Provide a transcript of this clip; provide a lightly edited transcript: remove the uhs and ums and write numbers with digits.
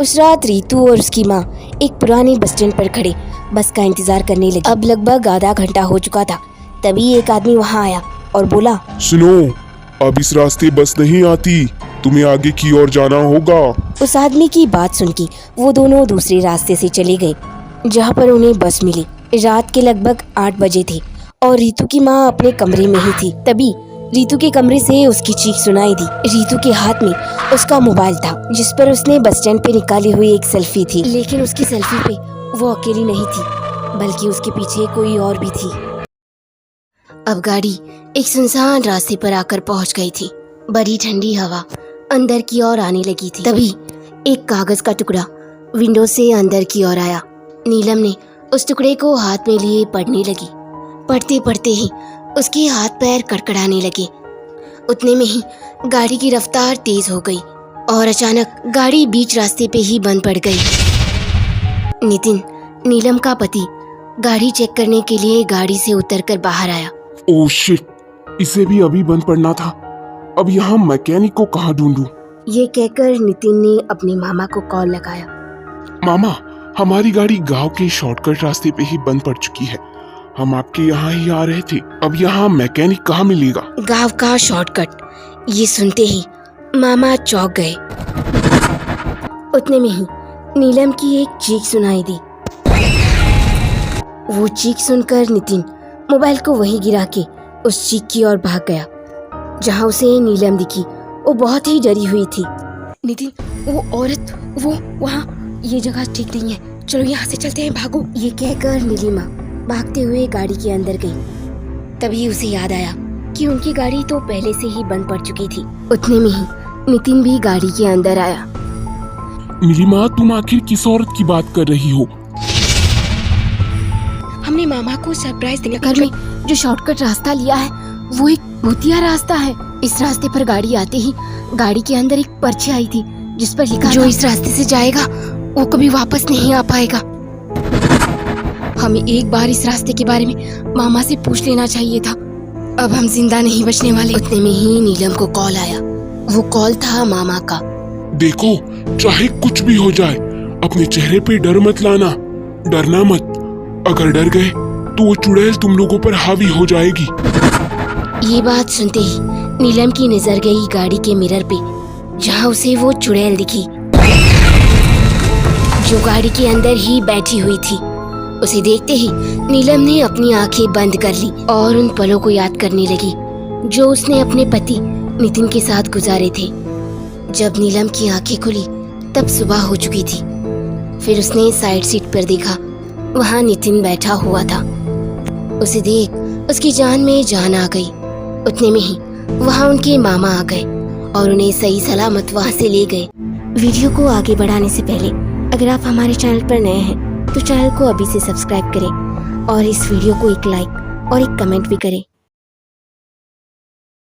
उस रात रितु और उसकी माँ एक पुराने बस स्टैंड पर खड़े बस का इंतजार करने लगी। अब लगभग आधा घंटा हो चुका था। तभी एक आदमी वहाँ आया और बोला, सुनो, अब इस रास्ते बस नहीं आती, तुम्हें आगे की ओर जाना होगा। उस आदमी की बात सुनकर वो दोनों दूसरे रास्ते से चले गए जहाँ पर उन्हें बस मिली। रात के लगभग 8 बजे थे और रितु की माँ अपने कमरे में ही थी। तभी रितु के कमरे से उसकी चीख सुनाई दी। रितु के हाथ में उसका मोबाइल था जिस पर उसने बस स्टैंड पे निकाली हुई एक सेल्फी थी। लेकिन उसकी सेल्फी पे वो अकेली नहीं थी बल्कि उसके पीछे कोई और भी थी। अब गाड़ी एक सुनसान रास्ते पर आकर पहुंच गई थी। बड़ी ठंडी हवा अंदर की ओर आने लगी थी। तभी एक कागज का टुकड़ा विंडो से अंदर की ओर आया। नीलम ने उस टुकड़े को हाथ में लिए पढ़ने लगी। पढ़ते पढ़ते ही उसके हाथ पैर कड़कड़ाने लगे। उतने में ही गाड़ी की रफ्तार तेज हो गई और अचानक गाड़ी बीच रास्ते पे ही बंद पड़ गई। नितिन, नीलम का पति, गाड़ी चेक करने के लिए गाड़ी से उतरकर बाहर आया। ओह शिट, इसे भी अभी बंद पड़ना था। अब यहाँ मैकेनिक को कहाँ ढूंढूं? ये कहकर नितिन ने अपने मामा को कॉल लगाया। मामा, हमारी गाड़ी गांव के शॉर्टकट रास्ते पे ही बंद पड़ चुकी है। हम आपके यहाँ ही आ रहे थे। अब यहाँ मैकेनिक कहाँ मिलेगा? गांव का शॉर्टकट, ये सुनते ही मामा चौंक गए। उतने में ही नीलम की एक चीख सुनाई दी। वो चीख सुनकर नितिन मोबाइल को वहीं गिरा के उस चीख की ओर भाग गया जहाँ उसे नीलम दिखी। वो बहुत ही डरी हुई थी। नितिन, वो औरत, वो वहाँ, ये जगह ठीक नहीं है, चलो यहाँ से चलते हैं, भागो। ये कहकर नीलिमा भागते हुए गाड़ी के अंदर गई। तभी उसे याद आया कि उनकी गाड़ी तो पहले से ही बंद पड़ चुकी थी। उतने में ही नितिन भी गाड़ी के अंदर आया। नीलिमा, तुम आखिर किस औरत की बात कर रही हो? हमने मामा को सरप्राइज देने घर में जो शॉर्टकट रास्ता लिया है वो एक भूतिया रास्ता है। इस रास्ते पर गाड़ी आते ही गाड़ी के अंदर एक पर्ची आई थी जिस पर लिखा, जो इस रास्ते से जाएगा वो कभी वापस नहीं आ पाएगा। हमें एक बार इस रास्ते के बारे में मामा से पूछ लेना चाहिए था। अब हम जिंदा नहीं बचने वाले। उतने में ही नीलम को कॉल आया। वो कॉल था मामा का। देखो, चाहे कुछ भी हो जाए, अपने चेहरे पे डर मत लाना, डरना मत। अगर डर गए तो वो चुड़ैल तुम लोगों पर हावी हो जाएगी। ये बात सुनते ही नीलम की नजर गई गाड़ी के मिरर पे जहाँ उसे वो चुड़ैल दिखी जो गाड़ी के अंदर ही बैठी हुई थी। उसे देखते ही नीलम ने अपनी आंखें बंद कर ली और उन पलों को याद करने लगी जो उसने अपने पति नितिन के साथ गुजारे थे। जब नीलम की आंखें खुली तब सुबह हो चुकी थी। फिर उसने साइड सीट पर देखा, वहाँ नितिन बैठा हुआ था। उसे देख उसकी जान में जान आ गई। उतने में ही वहाँ उनके मामा आ गए और उन्हें सही सलामत वहाँ से ले गए। वीडियो को आगे बढ़ाने से पहले अगर आप हमारे चैनल पर नए हैं तो चैनल को अभी से सब्सक्राइब करें और इस वीडियो को एक लाइक और एक कमेंट भी करें।